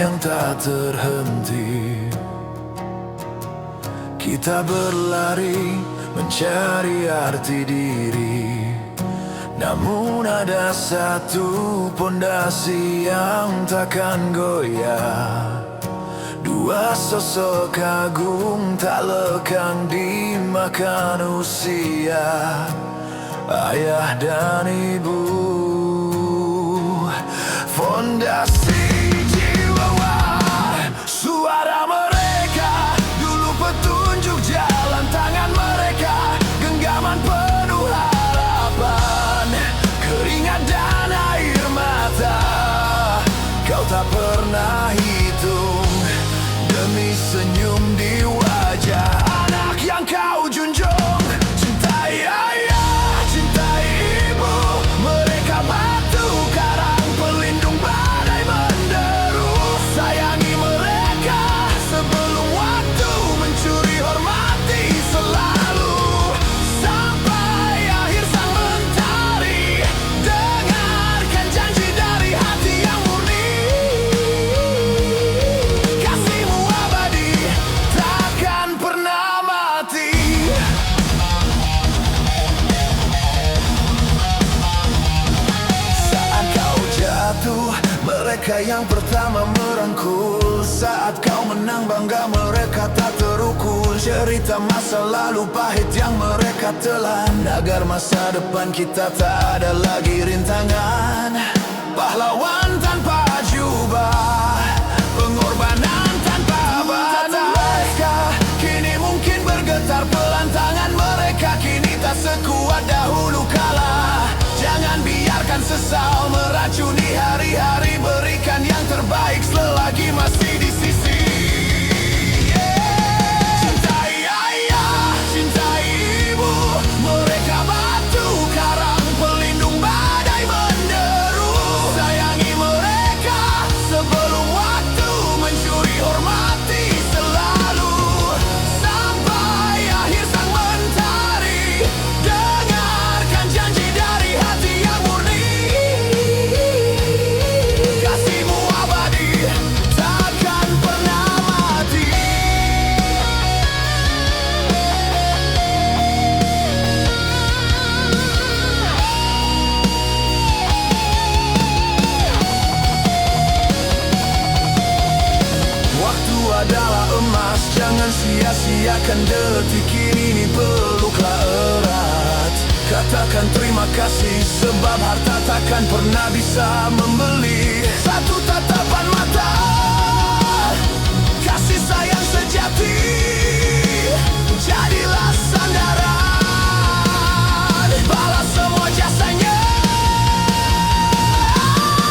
yang tak terhenti. Kita berlari mencari arti diri, namun ada satu pondasi yang takkan goyah. Dua sosok agung tak lekang dimakan usia, ayah dan ibu. Fondasi jiwa, suara mereka dulu petunjuk jalan, tangan mereka genggaman penuh harapan, keringat dan air mata kau tak pernah hitung demi senyum di wajah anak yang kau junjung. Cintai ayah, cintai ibu, mereka batu karang pelindung badai menderu. Sayangi mereka sebelum waktu mencuri, hormati selalu sampai akhir sang mentari. Dengarkan janji dari hati yang murni, kasihmu abadi takkan pernah mati. Saat kau jatuh, mereka yang pertama merangkul. Saat kau menang, bangga mereka tak terukul. Cerita masa lalu pahit yang mereka telan, agar masa depan kita tak ada lagi rintangan. Pahlawan tanpa jubah, pengorbanan tanpa batas. Mereka kini mungkin bergetar pelan, tangan mereka kini tak sekuat dahulu kala. Jangan biarkan sesal meracuni hari-hari, berikan yang terbaik selagi masih di sisi. Cintai ayah, cintai ibu, mereka batu karang pelindung badai menderu. Sayangi mereka sebelum waktu mencuri, hormati selalu sampai akhir sang mentari. Dengarkan janji dari hati yang murni, kasihmu abadi takkan pernah mati. Waktu adalah emas, jangan sia-siakan detik ini, peluklah erat. Katakan terima kasih, sebab harta takkan pernah bisa membeli satu tatapan mata. Kasih sayang sejati jadilah sandaran, balas semua jasanya.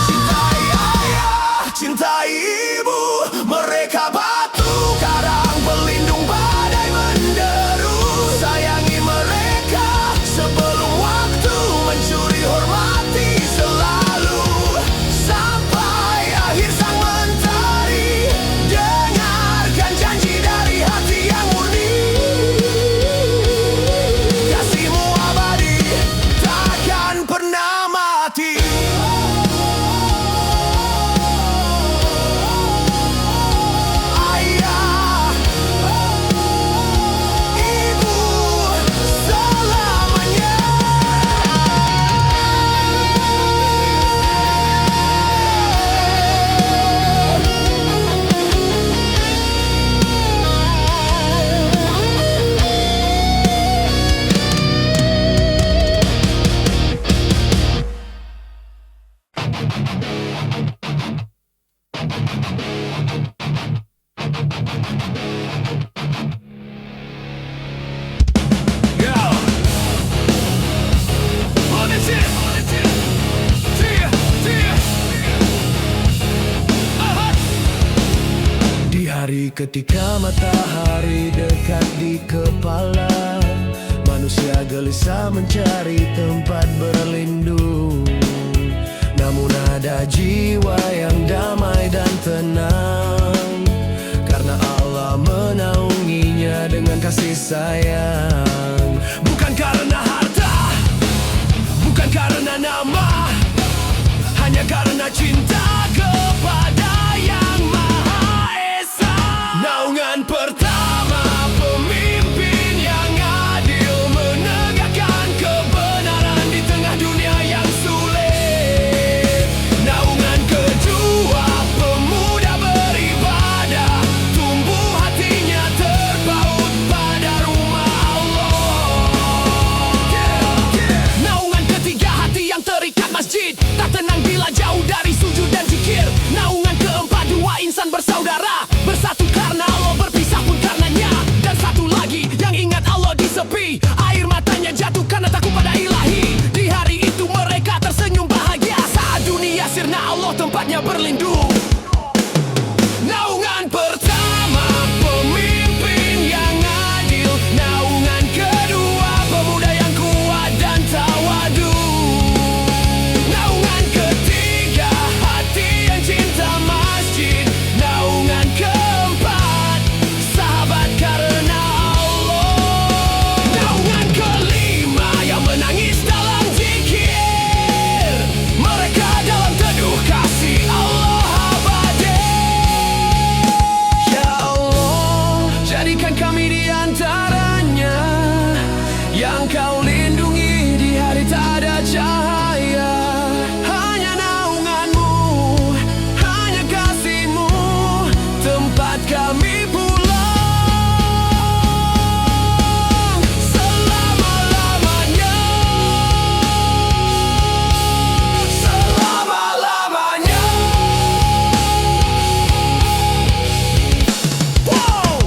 Cintai ayah, cintai ibu, mereka batu karang pelindung badai menderu. Sayangi mereka sebelum waktu mencuri, hormati selalu sampai akhir sang mentari. Dengarkan janji dari hati yang murni, kasihmu abadi takkan pernah mati. Ayah, ibu, selamanya. Di hari ketika matahari dekat di kepala, manusia gelisah mencari tempat berlindung. Namun ada jiwa yang damai dan tenang, karena Allah menaunginya dengan kasih sayang. Bukan karena harta, bukan karena nama, hanya karena cinta kepada yang maha. kami pulang selama-lamanya. Selama-lamanya. Wow.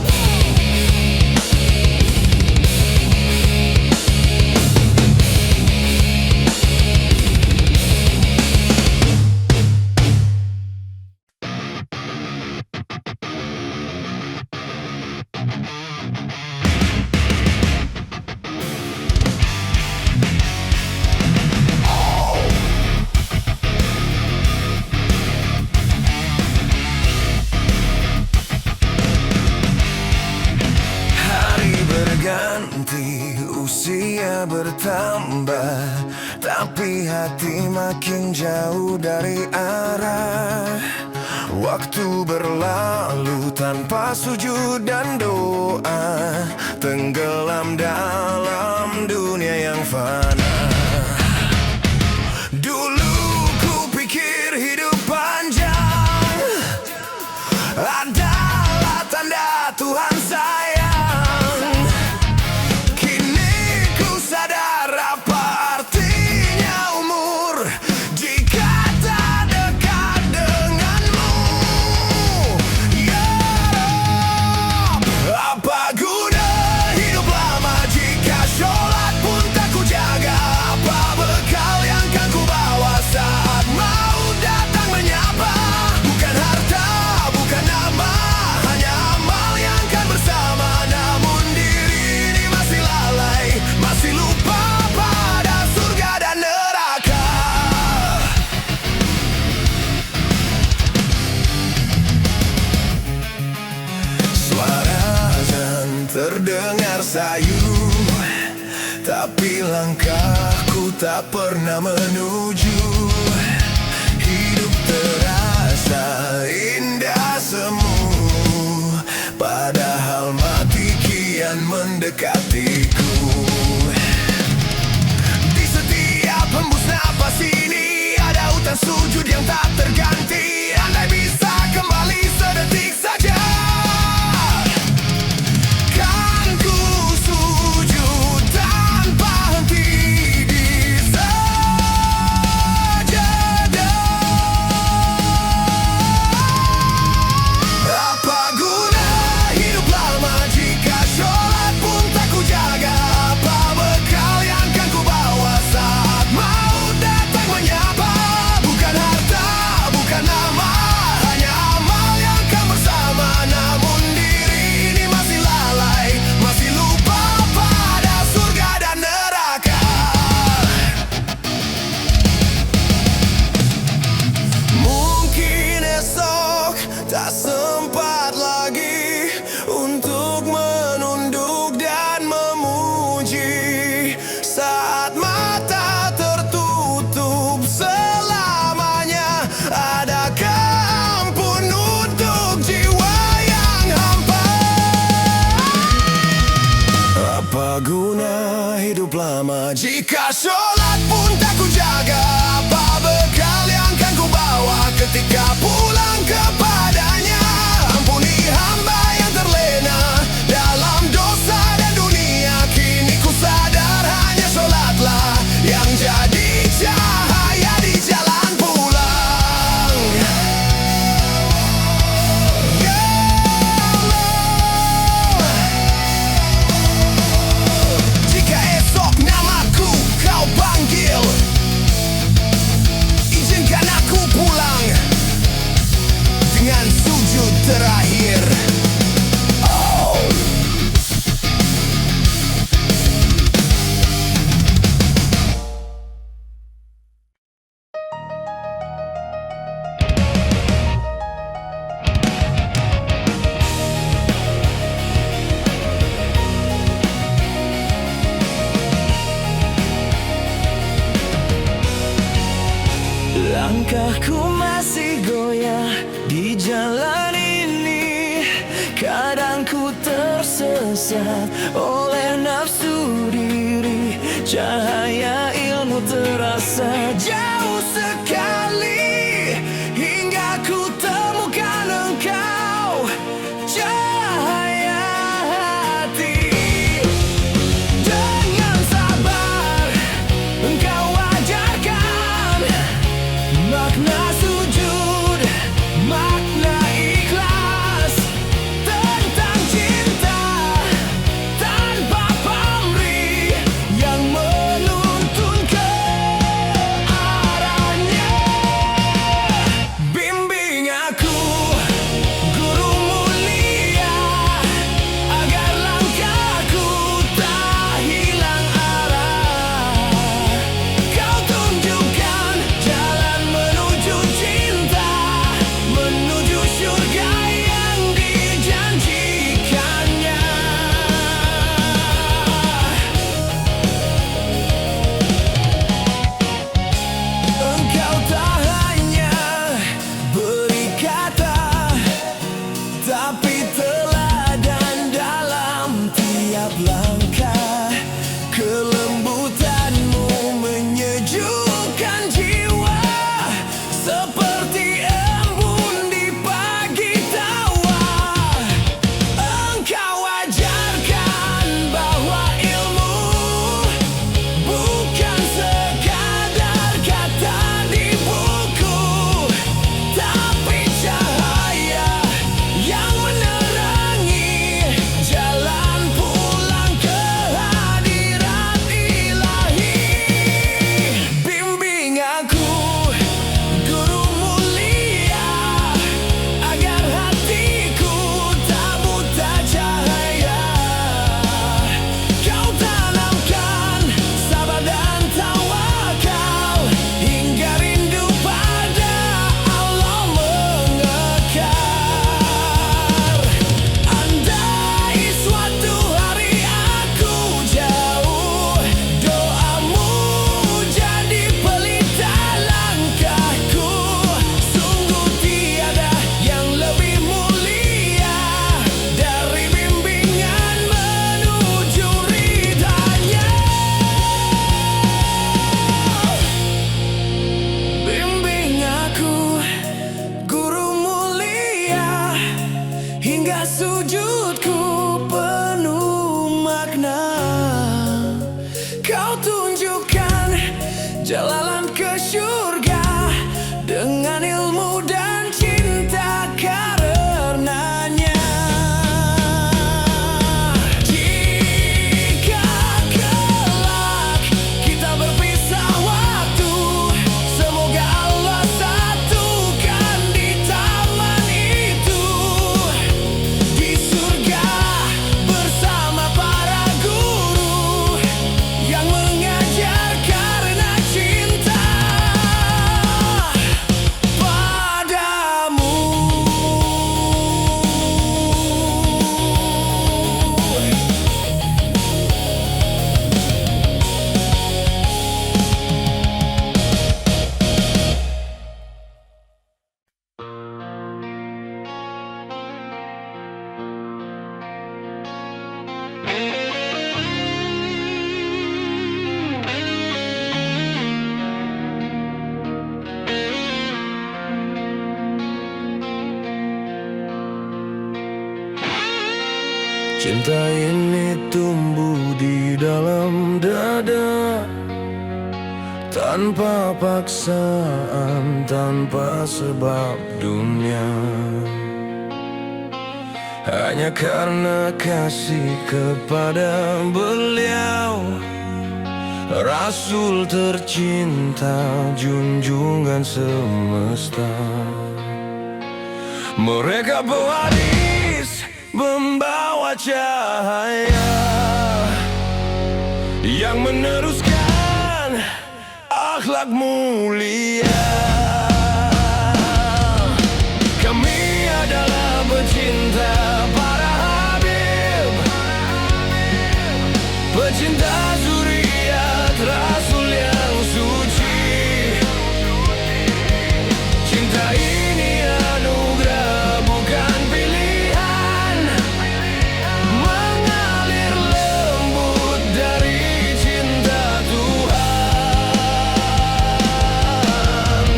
Hari berganti, usia bertambah, tapi hati makin jauh dari arah. Waktu berlalu tanpa sujud dan doa, tenggelam dalam dunia yang fana. Dulu ku pikir hidup panjang adalah tanda Tuhan sayang. Kini ku sadar apa artinya umur jika tak dekat denganmu. Ya Rob, apa guna hidup lama jika sholat pun tak ku jaga? Apa bekal yang kan ku bawa saat mau datang menyapa? Bukan harta, bukan nama, hanya amal yang kan bersama. Namun diri ini masih lalai, masih lupa pada surga dan neraka. Suara azan terdengar sayu, tapi langkahku tak pernah menuju. Hidup terasa indah semu, padahal mati kian mendekatiku. Di setiap hembus napas ini ada hutan sujud yang tak terganti. Andai bisa kembali sedetik saja, kan ku sujud tanpa henti di sajadah. Apa guna hidup lama jika sholat pun tak ku jaga? Apa bekal yang kan ku bawa saat mau datang menyapa? Bukan harta, bukan nama, hanya amal yang kan bersama. Namun diri ini masih lalai, masih lupa pada surga dan neraka. Mungkin esok tak sempat lagi untuk menunduk dan memuji. Saat mata tertutup selamanya, adakah ampun untuk jiwa yang hampa? Apa guna hidup lama jika sholat pun tak ku jaga? Apa bekal yang kan ku bawa ketika pulang kepadanya? Ampuni hamba yang terlena dalam dosa dan dunia. Kini ku sadar hanya sholatlah yang jadi cahaya di jalan pulang. Ya Allah, jika esok namaku kau panggil, izinkan aku pulang dengan sujud terakhir. Oh. Langkahku masih goyah di jalan ini. Kadang ku tersesat oleh nafsu diri. Cahaya ilmu terasa jauh sekali, hingga ku temukan engkau. Cinta ini tumbuh di dalam dada, tanpa paksaan, tanpa sebab dunia. Hanya karena kasih kepada beliau, Rasul tercinta, junjungan semesta. Mereka pewaris, membawa cahaya yang meneruskan akhlak mulia. Kami adalah pecinta para habib, pecinta zuriat Rasul yang suci. Cinta ini anugerah, bukan pilihan, mengalir lembut dari cinta Tuhan.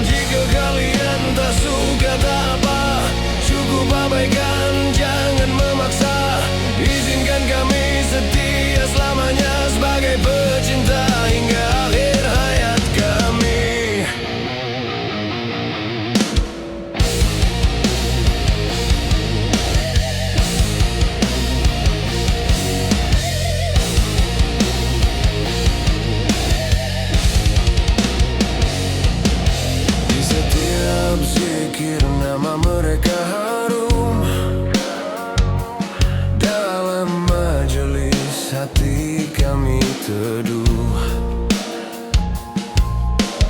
Jika kalian tak suka tak apa, cukup abaikan, jangan memaksa. Izinkan kami setia selamanya sebagai pecinta hingga akhir hayat kami. Di setiap zikir nama mereka harum, dalam majelis hati kami teduh.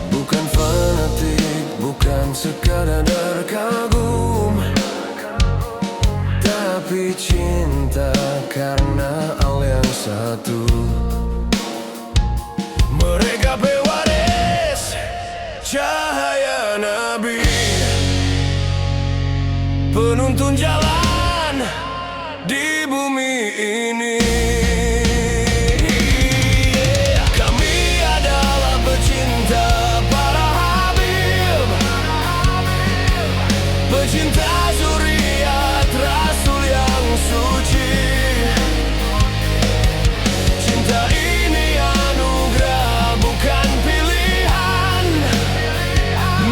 Bukan fanatik, bukan sekadar kagum, tapi cinta karena Allah yang satu. Mereka pewaris cahaya Nabi, penuntun jalan di bumi ini. Kami adalah pecinta para habib, pecinta zuriat Rasul yang suci. Cinta ini anugerah, bukan pilihan,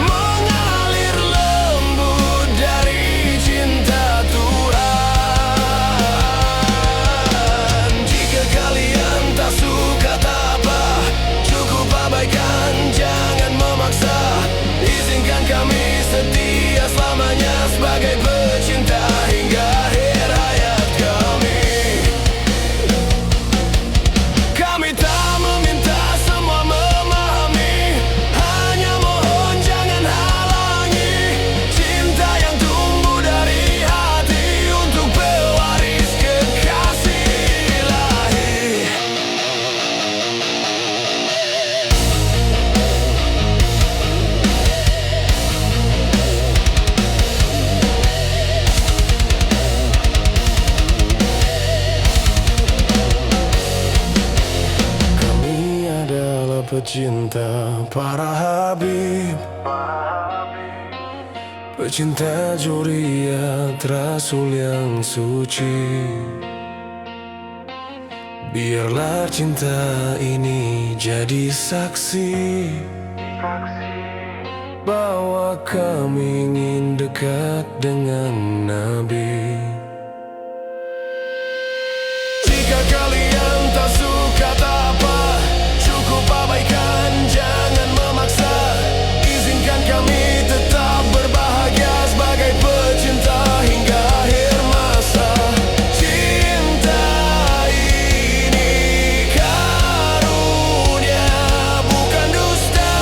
mengalir lembut dari cinta Tuhan. Jika kalian tak suka tak apa, cukup abaikan, jangan memaksa. Izinkan kami setia selamanya sebagai pecinta hingga akhir hayat kami. Kami tak meminta semua memahami, hanya mohon jangan halangi cinta yang tumbuh dari hati untuk pewaris kekasih ilahi. Kami adalah pecinta para habib, pecinta zuriat Rasul yang suci. Biarlah cinta ini jadi saksi bahwa kami ingin dekat dengan Nabi. Jika kalian tak suka tak apa, cukup abaikan, jangan memaksa. Izinkan kami tetap berbahagia sebagai pecinta hingga akhir masa. Cinta ini karunia, bukan dusta.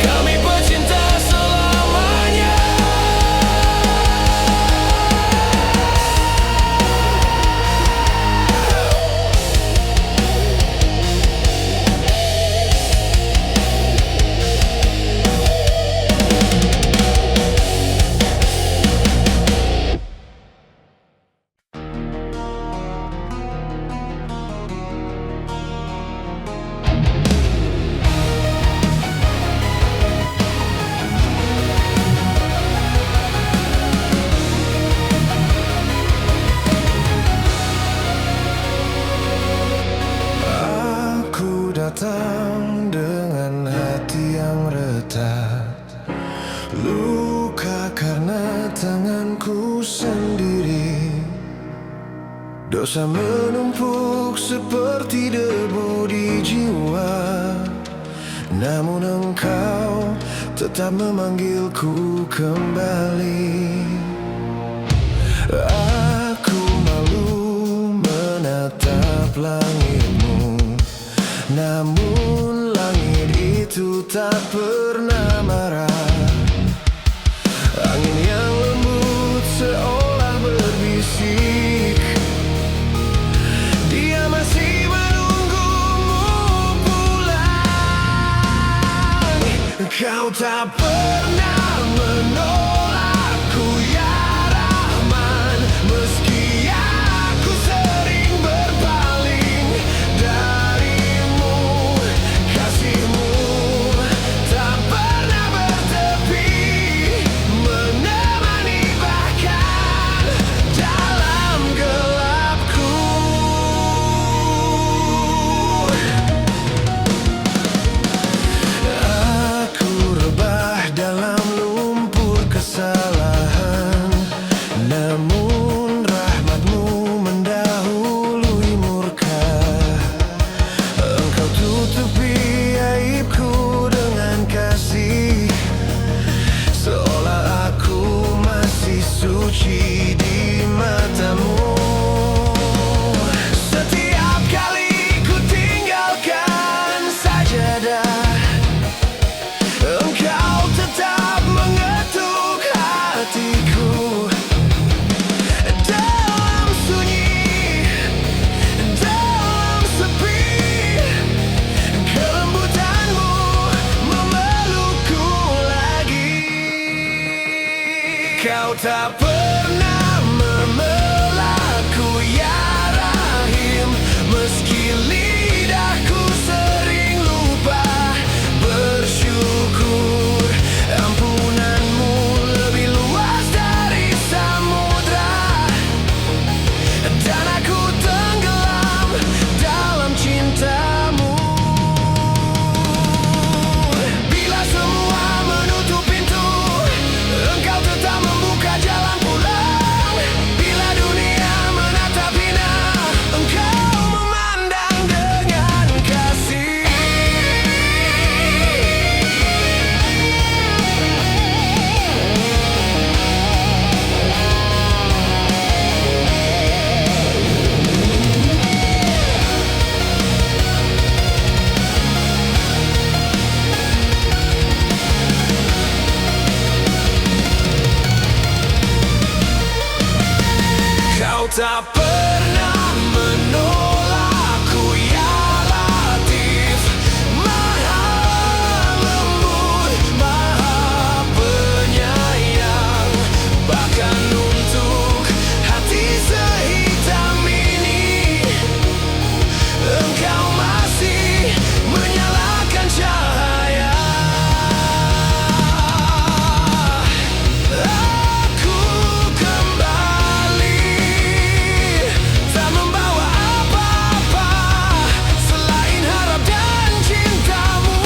Kami pecinta selamanya. Dosa menumpuk seperti debu di jiwa, namun engkau tetap memanggilku kembali. Aku malu menatap langitmu, namun langit itu tak pernah marah. Angin yang lembut seolah berbisik, dia masih menunggumu pulang. Kau tak pernah menolakku ya Rahman, meski aku sering berpaling darimu. Kasihmu tak pernah bertepi, menemani bahkan dalam gelapku. Aku rebah dalam lumpur kesalahan, namun rahmatmu mendahului murka. Engkau tutupi aibku dengan kasih, seolah aku masih suci di matamu. Setiap kali ku tinggalkan sajadah, engkau tetap mengetuk hatiku. Dalam sunyi, dalam sepi, kelembutanmu memelukku lagi. Kau tak pernah memelakku ya Rahim, meski lidahku sering lupa bersyukur. Ampunanmu lebih luas dari samudra, dan aku tenggelam dalam cintamu. Bila semua menutup pintu, engkau tetap membuka jalan pulang. Bila dunia menatap hina, engkau memandang dengan kasih. Kau tak pernah menolakku ya Latif, Maha lembut, Maha penyayang. Bahkan untuk hati sehitam ini, engkau masih menyalakan cahaya. Aku kembali, tak membawa apa-apa selain harap dan cintamu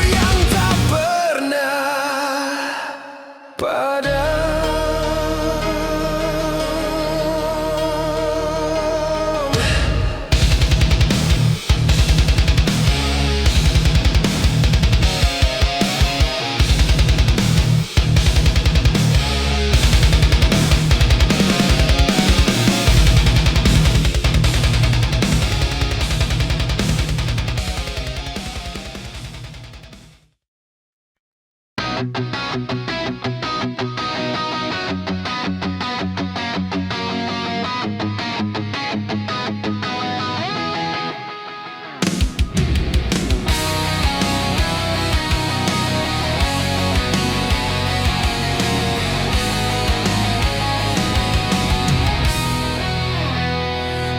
yang tak pernah padam.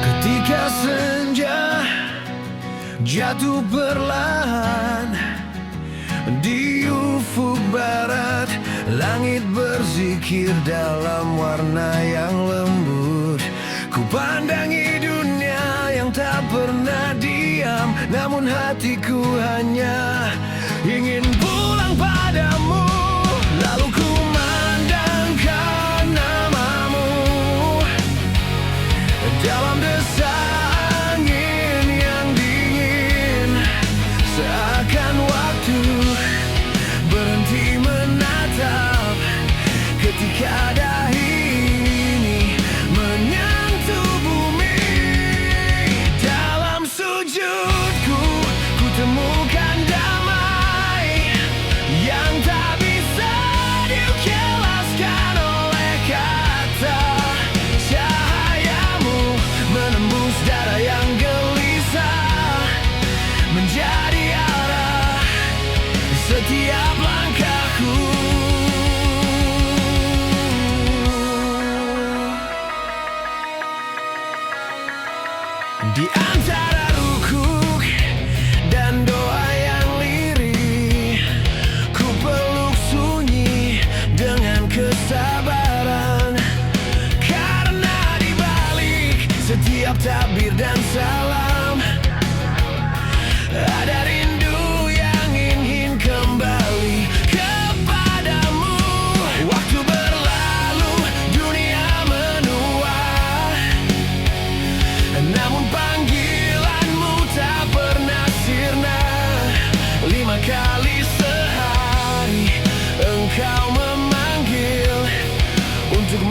Ketika senja jatuh perlahan di ufuk barat, langit berzikir dalam warna yang lembut. Ku pandangi dunia yang tak pernah diam, namun hatiku hanya ingin pulang padamu. Lalu ku mandangkan namamu, untuk